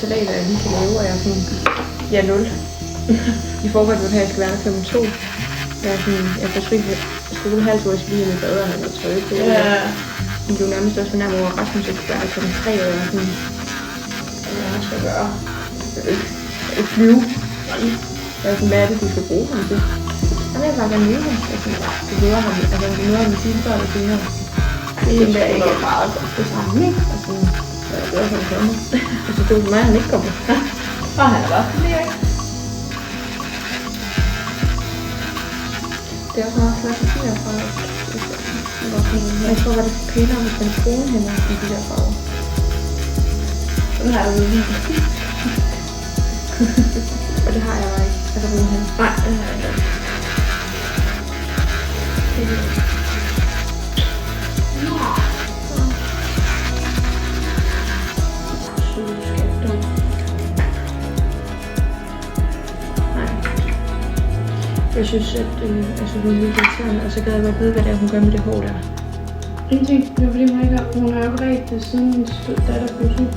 salater, jeg lige kan lave, og jeg er sådan, ja, 0. I forhold til, at jeg skal være der 5-2. Jeg er sådan, jeg får fri skole halv år, jeg skal lige med bad, og han er trøje på. Ja. Men det er jo nærmest også fornærmet over, at Rasmus ikke skal være der kl. 3, og jeg er sådan, Jeg skal gøre. jeg vil ikke flyve. Jeg er sådan, hvad er det, du skal bruge ham til? Så vil jeg bare gerne møde ham. Jeg er sådan, du møder ham, altså du møder ham i 10 før eller senere. Det tænker jeg ikke er meget godt det samme, ikke? Og sådan, så er jeg glad for, at han kommer. Og så stod det mig, at han ikke kommer. Og han er bare lige ikke. Det er også meget flot at sige herfra. Jeg tror, at det er pænere, hvis man bruger hende i de der farver. Den har jeg jo lige. Og det har jeg bare ikke. Altså bruge hende. Nej, den har jeg ikke. Jeg synes, at hun er lidt irriterende, og så gad jeg godt vide, hvad det er, hun gør med det hår der. Ingenting. Det er fordi, hun har jo ikke rigtig siden hendes datter blev syg.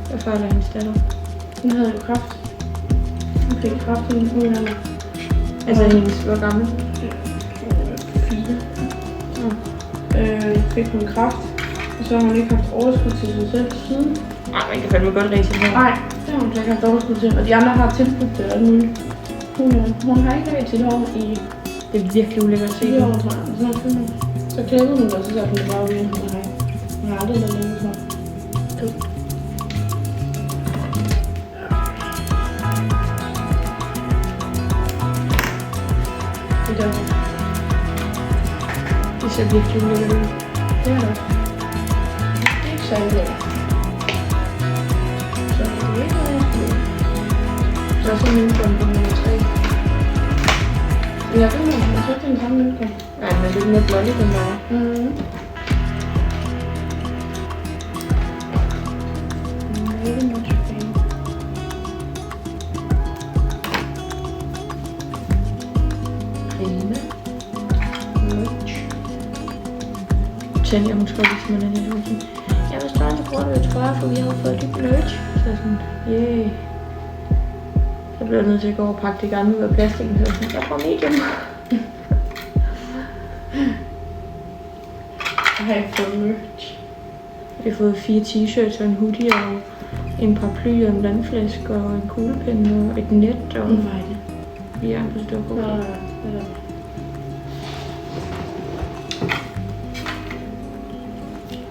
Hvad fejler hendes datter? Hun havde jo kræft. Hun fik kræft i en udlandet. Altså hendes, hvor gammel? 4. Fik hun kræft, og så har hun ikke haft overskud til sig selv siden. Nej, man kan fandme godt ræse hende. Nej, det har hun så ikke haft overskud til, og de andre har tilbudt det og muligt. Hun har ikke ræst sit hår i... Det er virkelig ulækkert at se. 4 år, tror jeg. Så klædede hun det, og så satte hun det bare ud i. Hun har aldrig lavet længe, tror jeg. Det er derfor. Det ser virkelig ulækkert ud. Det er det. Det er ikke særlig lækkert. Så det er ikke noget, jeg skal lide. Der er sådan en møntgrøn på nummer 3. Jeg ved ikke, jeg synes, det er den samme møntgrøn. Nej, men det er lidt mere blålig, den der. Tanja, hun tror ligesom, man er lidt usen. Jeg vil starte på grund af trøje, for vi har fået lidt merch. Så sådan, yay. Så bliver jeg nødt til at gå og pakke det gamle ud af plastikken, så sådan, jeg får medium. Jeg har ikke fået merch. Vi har fået 4 t-shirts og en hoodie og en paraply og en vandflaske og en kuglepen og et net og... Hvad er det? Vi er på stå på. Nå, det er det.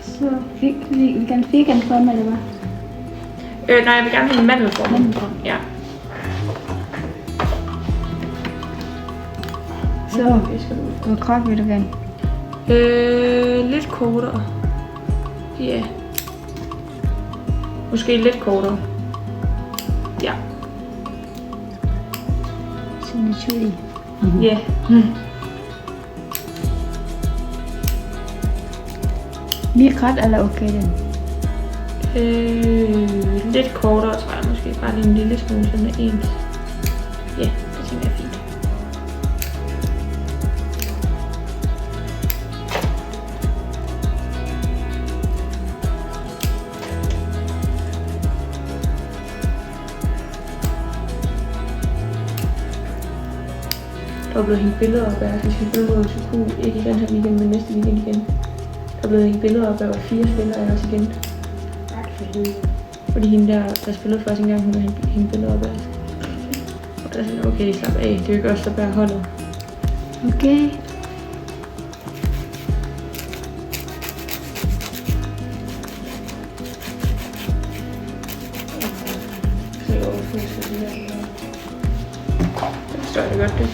Så vi kan firkantform, eller hvad? Nej, jeg vil gerne have en mandelform. Mandelform. Ja. Så, hvor kort vil du gerne? Lidt kortere. Ja. Måske lidt kortere. Ja. Sådan lidt chili. Ja. Lige kort eller okay den? Lidt kortere, tror jeg måske. Bare lige en lille smule, sådan en. Ja, det tænker jeg er fint. Der er blevet hængt billeder op af, at vi skal følge noget til Q, ikke i den her weekend, men næste weekend igen. Der er blevet hængt billeder op af, at 4 spillere er også igen. Fordi hende der spillede for os engang, hun har hængt billeder op af os. Og der er sådan, okay, slap af, det er jo ikke os, der bærer holdet. Okay. Det forstår jeg godt, det.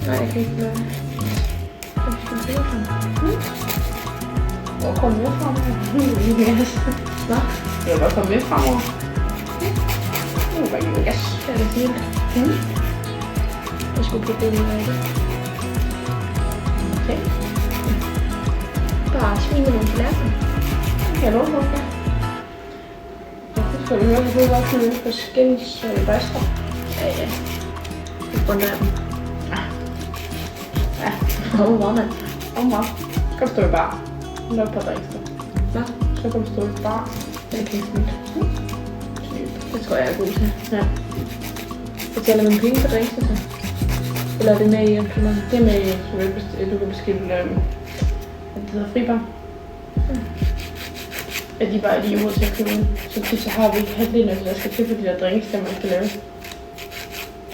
Nej, jeg kan ikke gøre det. Jeg skal gøre det. Hvor kom med fremover? Nå, jeg vil bare komme med fremover. Nu er bare gas. Det er det fint. Jeg skulle putte det ud af det. Okay. Bare svine nogle tallerkener. Kan jeg love for det? Jeg husker, at vi hørte, at det var sådan nogle forskellige baster. Ja, ja. Det er rundt af dem. Ja. Hvor var man? Meget. Kan du stå i bar? Nå, på drinkster. Hvad? Så kan du stå i bar. Det kan jeg ikke. Det tror jeg er god til. Ja. Betaler man penge for drinkser så? Eller er det med i abonnement? Det er med, du kan bestille, hvad det hedder, fribar. At de bare er lige ude til at købe ind. Så tit så har vi ikke halvdelen af det, der skal til for de der drinks, der man skal lave.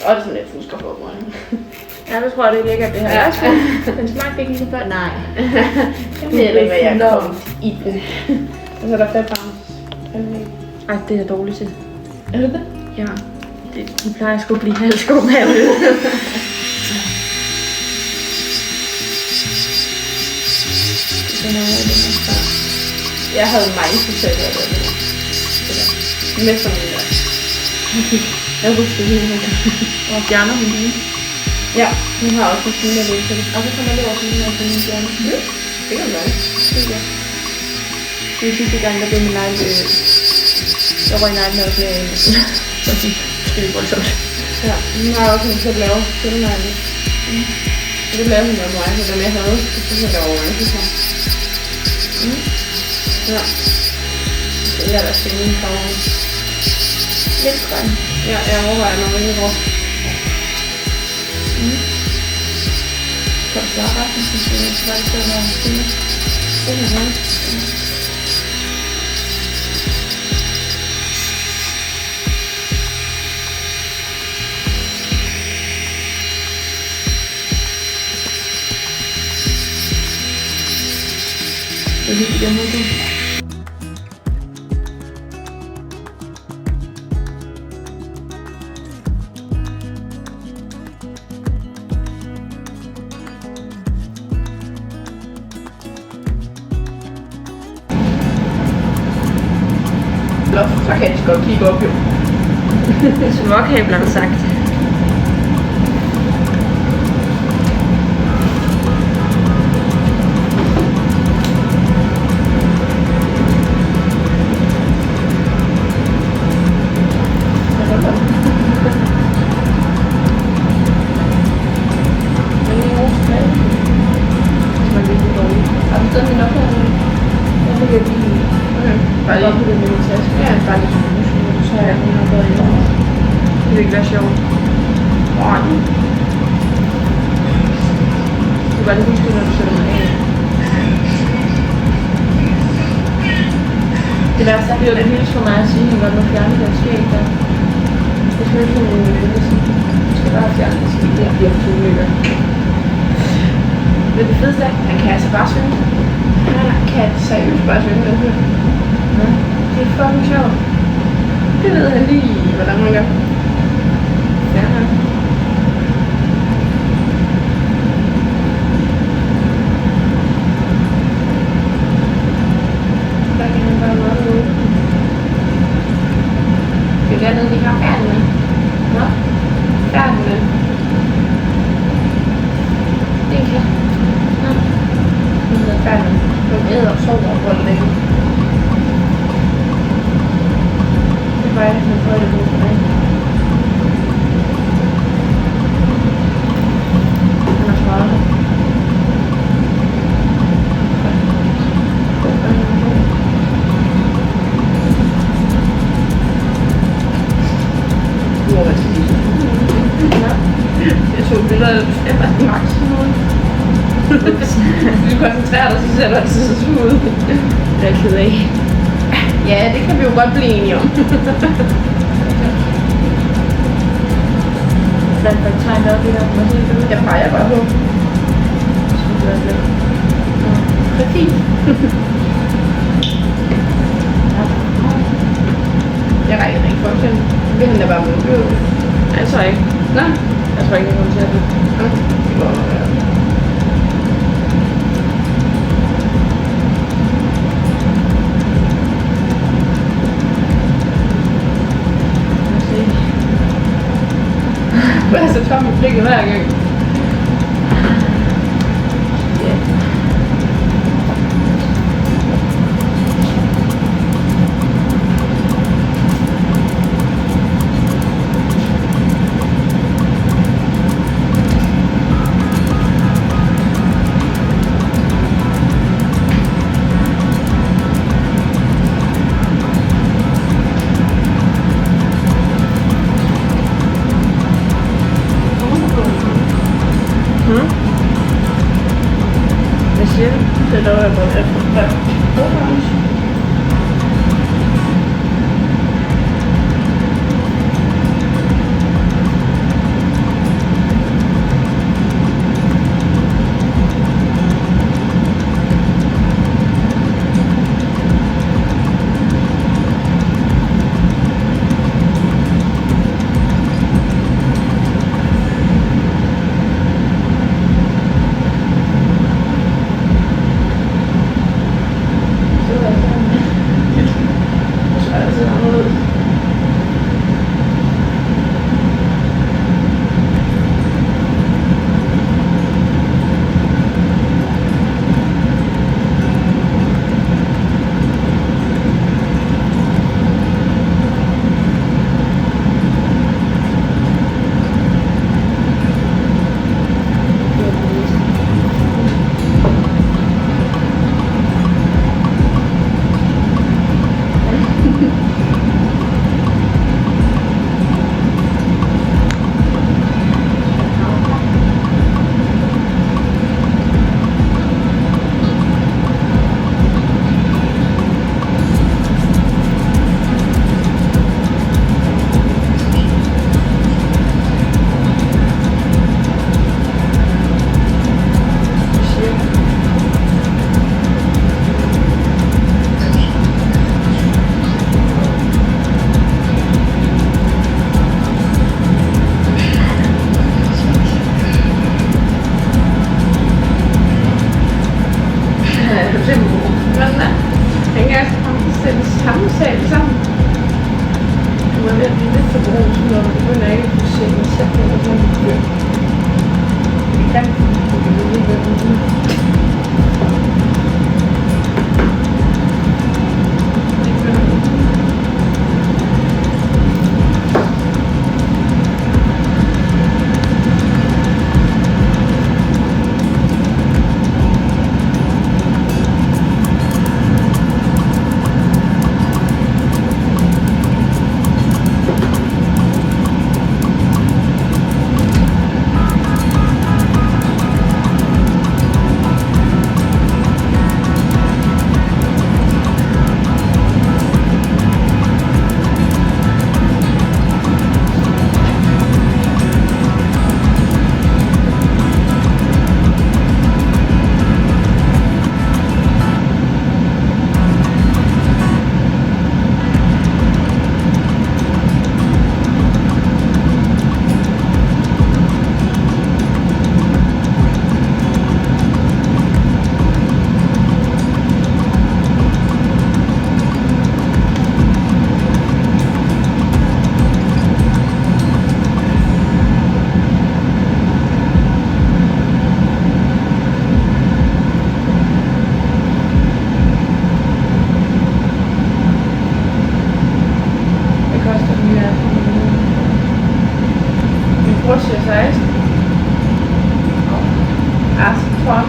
Og det er sådan lidt fusker på mig. Ja, det tror jeg, det er lækkert det her. Ja. Den smagte ikke lige så godt. Nej. Det er det, hvad jeg kom i den. Og så er der 5 barns. Ej, det er jeg dårlig til. Er det det? Ja. De plejer sgu at blive halvskum herude. Jeg havde mange forsøg af det. Med sådan en der. Jeg husker det hele. Og fjerner hun lige. Ja, hun har også en fine af det. Og så kommer det over til den her fine fjerner. Det kan være. Det er sidste gang, der blev min negle. Jeg røg negle med at blive en. Det er voldsomt. Ja, hun har også en til at lave sølvnegle. Det lavede hun med mig, så dem jeg havde. Det synes jeg, der var mange til sig. Ja. Det er der skal min farve. Lidt grøn. Ja, jeg overvejer noget rigtig råd. Kan du svare resten, synes jeg, at det skal være fint? Det er godt. Det er hyggeligt, jeg må det. Så kan jeg godt kigge op jo. Småkabler, der sagt. Bare lige på det med min taske. Ja, bare lige sådan en så er jeg 100 bedre i år. Det vil ikke være sjovt. Du kan bare lige huske, når du sætter mig af. Det værste er, at det hele for mig at sige, at han godt må fjerne den skæg der. Det skal ikke sådan en lille. Du skal bare fjerne den skæg. Det bliver for ulykker. Men det fedeste er, at han kan altså bare synge. Han kan seriøst bare synge den her. Ja, det er fucking sjovt. Det ved han lige, hvordan man gør. Ja, nok. Der kan han bare meget ud. Det er dernede, de har færdene. Nå? Færdene. Det er en kat. Nå. Den hedder færdene. De æder og sover og holder længe. Det var jeg, man prøvede det på for dig. Han har svaret det. Jeg tog billeder af det, jeg var max noget. Hvis du koncentrerer dig, så ser du altid så sur ud. Det er jeg ked af. Ja, det kan vi jo godt blive enige om. Blandt folk tegnet op i der, må se det ud. Jeg peger bare på. Præcis. Jeg rækker ikke for eksempel. Vil han da bare møde? Jeg tror ikke. Nå. Jeg tror ikke, jeg kommer til at det. Det går nok. Jeg er så tom i blikket hver gang. Ja. siger, det er noget, jeg går efter. Orange.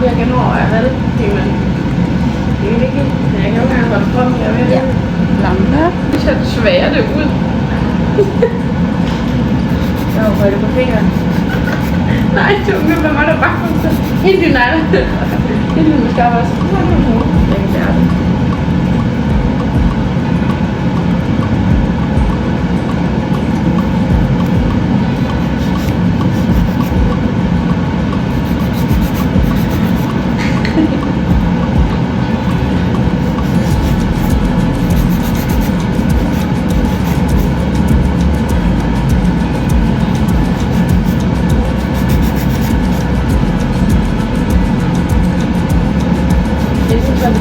Jeg kan overveje, vel? Fordi man... Det er ikke... Men jeg kan jo ikke engang godt drømme, jeg ved. Ja. Lampe. Hvis jeg sværer det ud. Jeg har røget på fingeren. Nej, tunge, hvad var der bare kom til? Helt i negle. Helt i måske også. Jeg kan gøre det.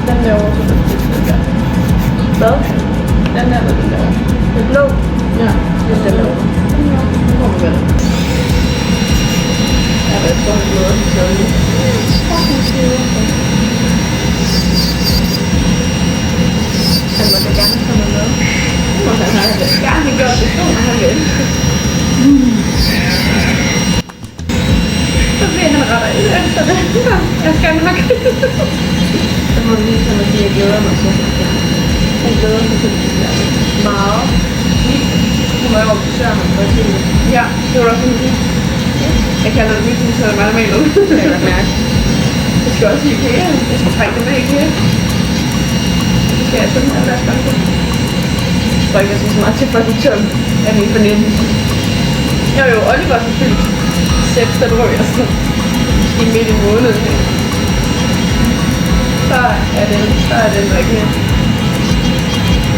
Den der over, så det der. Hvad? Den der, den der. Den blå? Ja, den der blå. Nu kommer vi vel. Jeg ved ikke, hvor det blå er, så er det. Han må da gerne komme med. Han har gerne gjort det, så han vil. Så bliver han retter ind efter det. Jeg skal nok. Så må vi lige sådan at sige, at jeg glæder mig til. Jeg glæder mig til det. Meget. Nu må jeg over besøge ham for at se det. Ja, det var også sådan lidt. Jeg kalder det mit hus, så er det meget normalt. Det er da mærke. Så skal også i IKEA. Jeg skal trække det med i IKEA. Det skal jeg sådan her, lad os gøre det. Jeg tror ikke, jeg skal så meget til for det tøm af min fornemmelse. Jo, Oliver har fyldt 6 der drøg og sådan. Måske midt i måneden. Så er den der ikke.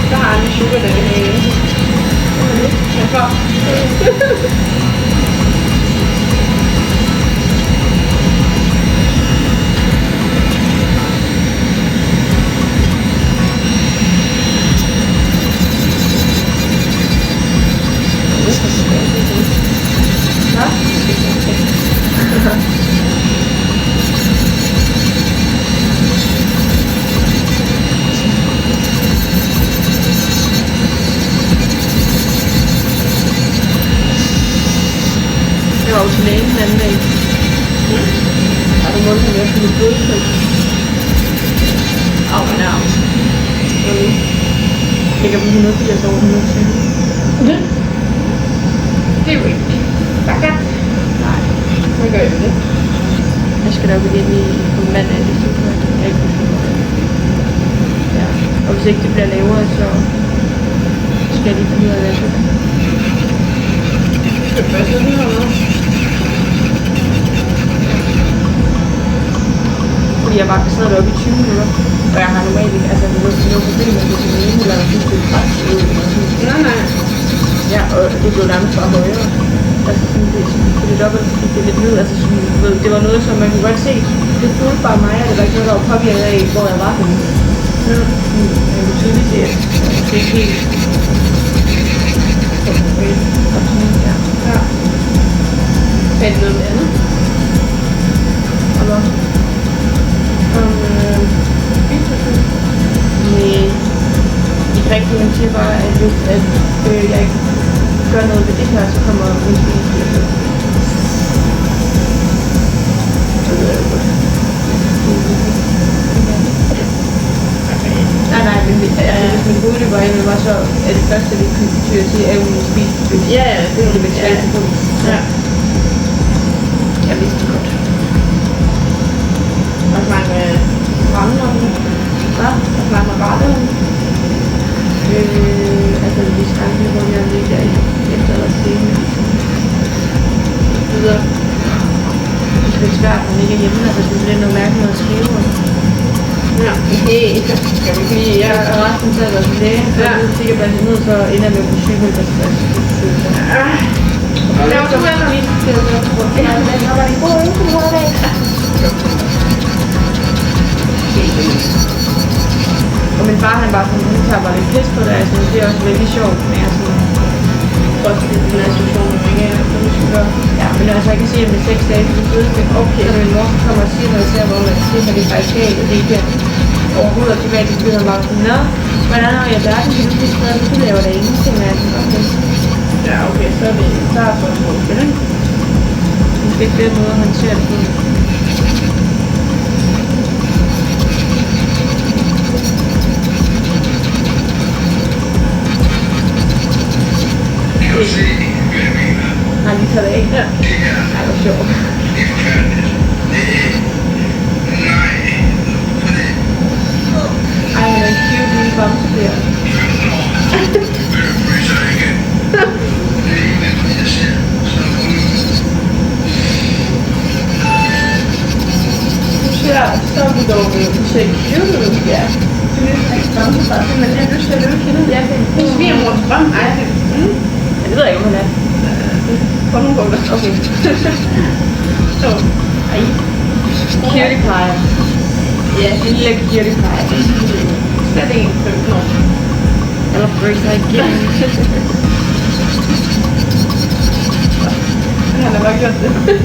Så har han en sugar daddy med. Hvorfor? Jeg var jo til lægen den anden dag. Har du målt, at jeg skulle blodtryk? Au, men arm. Ligger på 180 over 120. Det er jo ikke bakker. Nej. Hvad gør jeg med det? Jeg skal nok ind i på mandag, hvis du kan. Jeg ikke kan finde det. Ja. Og hvis ikke det bliver lavere, så skal jeg lige finde ud af, hvad jeg skal. Skal du først lige noget? Fordi jeg bare sad deroppe i 20 minutter. Og jeg har normalt ikke, altså noget problemer med sin ene, eller hvis det er faktisk ud, eller sådan. Nej. Ja, og det blev nærmest bare højere. Altså sådan, det er dobbelt, det er lidt ned, altså sådan, du ved, det var noget, som man kunne godt se. Det fulgte bare mig, og det var ikke noget, der var påvirket af, hvor jeg var henne. Man kunne tydeligt se, at det ikke helt. Ja. Ja. Fandt noget med andet? Og hvad? Nej. Ikke rigtig, man siger bare, at hvis jeg ikke gør noget ved det her, så kommer min spiselighed. Så ved jeg jo godt. Nej, men hvis min hovedløber egentlig var så, at det første, vi kunne sige, er jo min spiselighed. Ja, det er Det vil tage på. Ja. Jeg vidste det godt. Og så mange rammer om det. Hvad? Og så mange retter om det. Altså, vi snakker hvor jeg ligger i efter eller senere. Videre. Det er lidt svært, når man ikke er hjemme, altså det bliver noget mærkeligt at skrive om. Ja, okay. Skal vi lige... Jeg har resten til at være til læge, så jeg er sikkert blandt andet, så ender jeg med at blive sygemeldt. Laver du eller lige til at gøre på? Ja, men har været en god øvelse i hver dag. Og min far, han bare sådan, han tager bare lidt pis på det, altså det er også virkelig sjovt, men jeg er sådan, Også lidt den her situation, ikke? Hvad vi skal gøre. ja, men når jeg så ikke kan se, at med 6 dage til fødselsdag, okay, så min mor kommer og siger, når jeg ser, hvor man siger, at det er faktisk galt, og det ikke er overhovedet optimalt, så bliver han bare sådan, nå, hvordan har jeg verden, kan du lige skrive, at du laver der ingenting af den, okay. Ja, okay, så er det klart for en forskel, ikke? Måske ikke den måde, han ser det på. Kan du se, hvad jeg mener? Har lige taget det af? Ja. Det her, Ej, hvor sjovt. det er forfærdeligt. Nej, for det Ej, han er en cute lille bamse der. vil du fryse ikke. Det er ikke med, fordi jeg ser sådan på mig. Du ser så bedårligt. Du ser cute ud. Ja. Det er lidt ikke bamsefar, men jeg har lyst til at løbe kindet. Ja, det Det er svigermors drøm. Ej, ja, det ved jeg ikke, om han er. på nogle punkter. Okay. Så. Ej. Cutie pie. Ja, en lille cutie pie. Slet ikke 15 år. Eller fryser igen. Han har bare gjort det.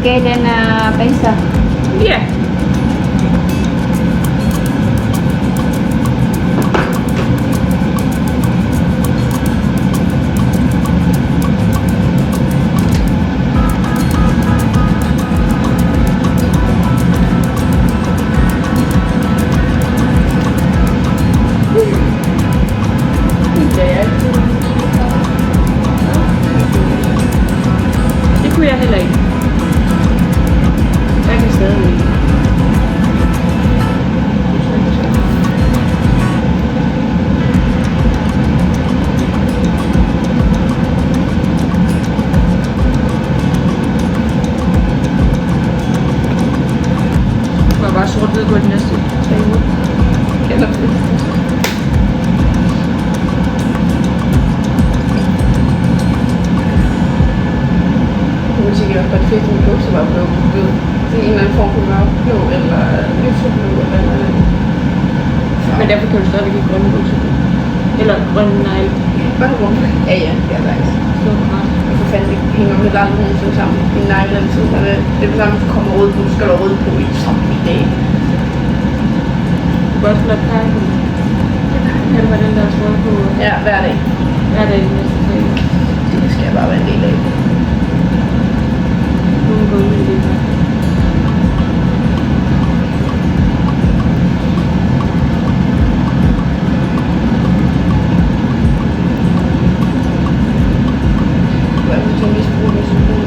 Okay, den er venstre. Ja. Det kunne jeg heller ikke. Jeg kan stadig ikke. Det var bare sort-hvid på de næste 3 uger. Eller Jeg ville sikkert godt fedt, at min bukser var blevet til en eller anden form for mørkblå, eller lyseblå, eller noget. Men derfor kan du stadigvæk ikke grønne bukser på. Eller grønne negle. Bare rundt. Ja, ja, det er dejligt. Slå på ret. Jeg kan fandme ikke hænge med aldrig nogensinde sammen. Min negle altid, så det er det samme, du kommer rød på, skal du rød på i samtlige dage. Du kan også lade pege på. Kan var den der tråd på Ja, hver dag. hver dag de næste 3 uger. Det skal jeg bare være en del af. Nu er gå ud i det her. Hvad vil du misbruge med symbol?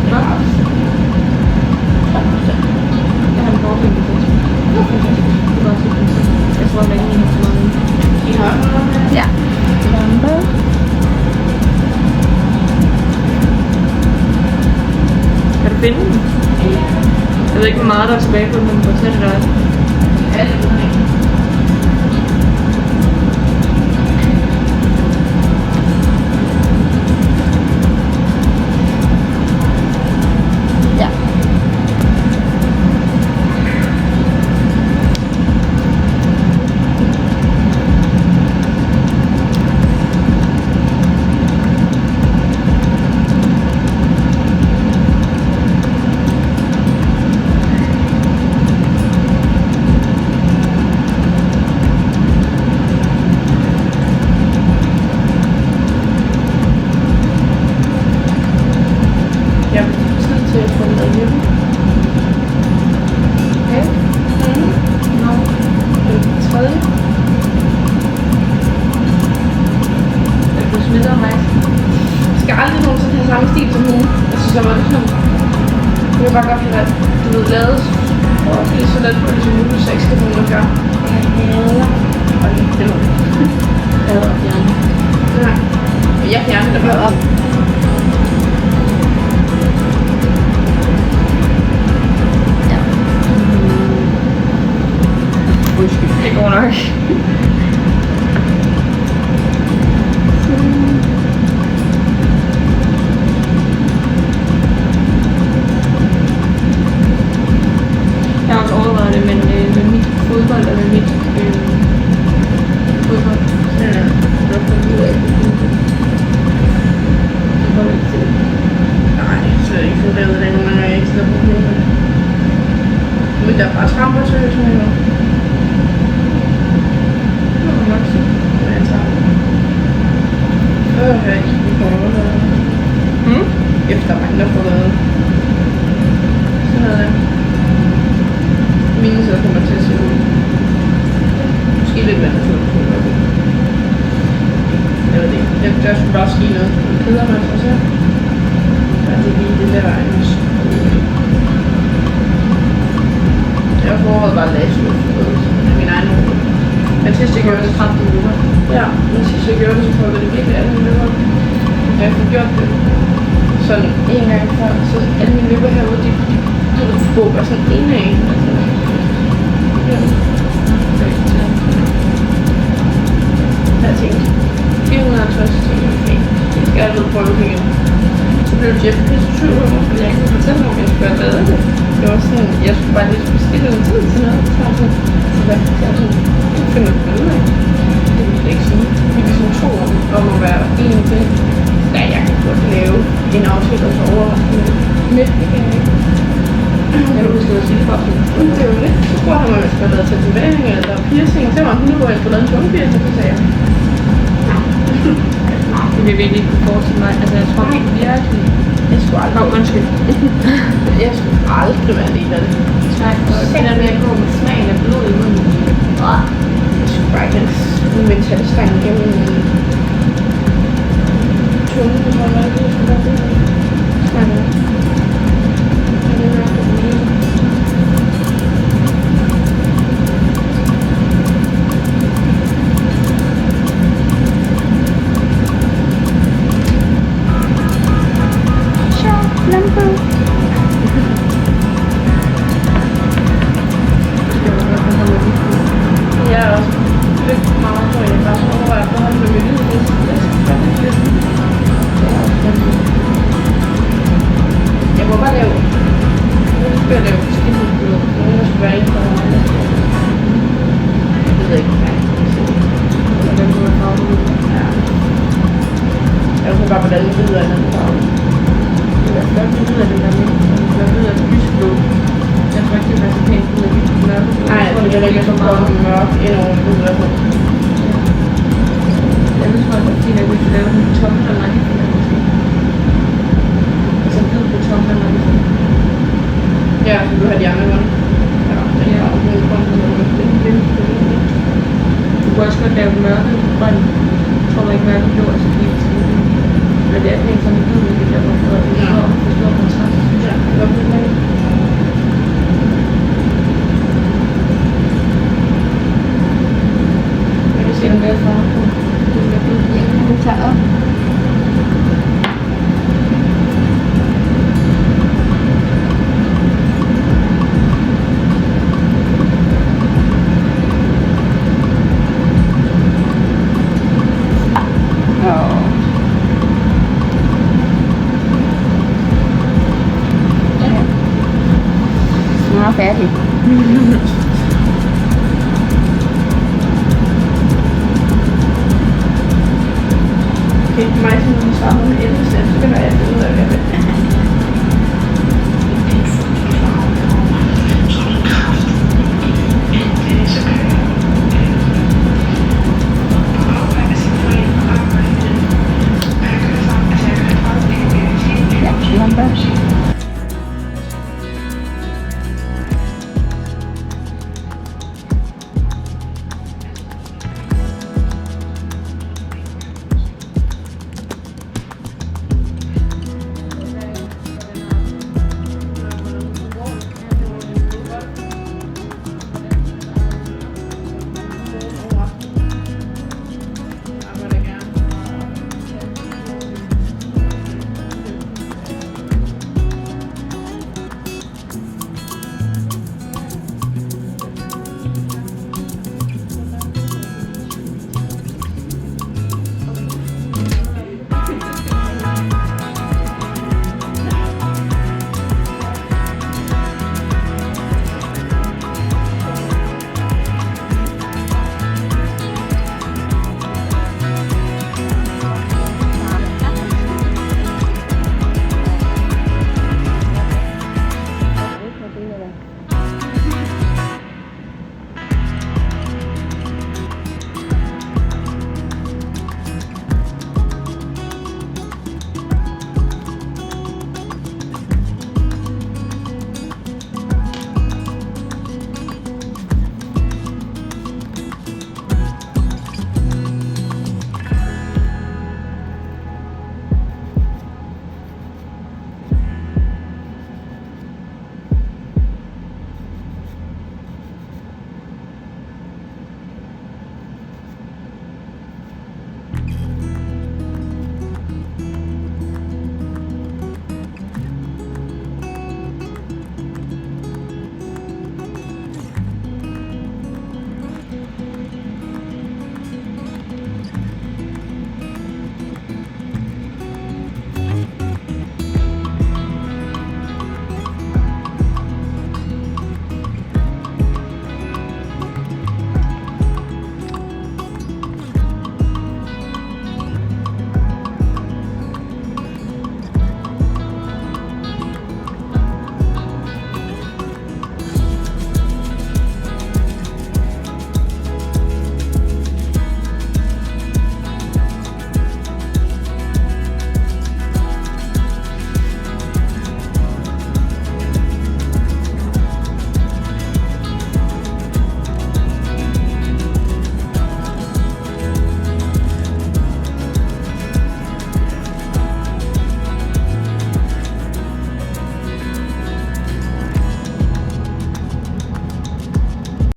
Hvad? Jeg har en forfing på det. Det var også lidt. Jeg tror, at jeg ikke har så meget. I har noget? Ja. Lampe. Kan du finde den? Jeg ved ikke, hvor meget der er tilbage på den, men hvor tæt det er. Ja, det ved jeg ikke. Ja. Jeg har tid til at få den derhjemme. Okay. Nå. Den tredje. Er du smittet af mig? Jeg skal aldrig nogensinde have samme stil som hende. Jeg synes, jeg var lidt sådan. Jeg vil bare godt have, at du ved, lavet og lige så let på det som muligt, så jeg ikke skal få noget at gøre. Jeg hader og lige det var. Jeg havde fjernet. Nej. Jeg fjerner det bare op. Undskyld. Det går nok. Jeg har også overvejet det, men med mit fodbold og med mit fodbold, så er jeg nok fundet ud af, at det holder ikke til. Nej, så er jeg ikke fået revet det nogle gange, jeg ikke sidder på hovedet. Men der er bare tramper til sådan noget. Det må man nok sige. Men jeg tager det. Jeg ikke på noget. Efter mange, der får lavet sådan noget der. Mine så kommer til at se ud. Måske lidt vand på det. Jeg ved ikke. Der skulle bare ske noget. Det keder mig for så. Så er det lige det der vejen. Jeg har forholdet bare læse ud af min egen ord. Men sidst jeg gjorde det, 30 minutter. ja, men sidst jeg gjorde det, så prøvede jeg det virkelig alle mine løber. Da jeg fik gjort det sådan en gang før, så alle mine løber herude, de bukker sådan en af en. Jeg tænkte, 450 tænkte jeg, okay, det skal jeg altid prøve igen. Så blev Jeff pisse sur over mig, fordi jeg ikke kunne fortælle mig, om jeg skulle have lavet det. Det var sådan, jeg skulle bare lige bestille en tid til noget. Så var sådan, så hvad? Så jeg sådan, det finder du ud af. Det vil jeg ikke sige. Vi er sådan 2 år om at være en til. Ja, jeg kan godt lave en aftale, og så overraske med. Det kan jeg ikke. skulle sige for dem. Det er jo lidt. Så spurgte han mig, om jeg skulle have lavet tatovering eller piercing. Så var han 100 år, jeg skulle lave en tungepiercing, så sagde jeg. Det vil virkelig ikke forestille mig. Altså, jeg tror virkelig... Jeg skulle aldrig. Undskyld. Jeg skulle aldrig være en del af det. Nej, og det der med at gå med smagen af blod i munden. Jeg skulle bare ikke have en metalstang igennem tunge, hvis man var det, skulle være det. Sådan. Det er nok det hele. Jeg er også lidt meget på, at jeg bare overvejer at beholde med mit liv. Jeg må bare lave. Nu skal jeg lave skidtudbud. Nogen der skulle være inden for mig. Jeg ved ikke, hvad jeg skal sige. Hvordan kunne man farve ud? Ja. Jeg ved bare, hvordan det lyder af den farve. Det er flot, det lyder det der med. Det lyder lysblå. Jeg tror ikke, det er så pænt ud af lyst mørke. Nej, jeg tror det er ikke så meget mørk ind over det lyder sådan. Jeg ved tror, at de der vil lave en tomme eller nej. Altså hvid på tomme eller nej. Ja, så du har de andre rundt. Ja, det er bare en grund til noget. Du kunne også godt lave mørke grøn. Jeg tror ikke mørke blå, altså helt til. Men det er pænt sådan en hvid, det der var for stor kontrast. Ja, det var det. Se den der farve på. Vi tager op. Snart færdig. Okay, mig som starter med 11 cent, så kan jeg finde ud af, hvad jeg vil.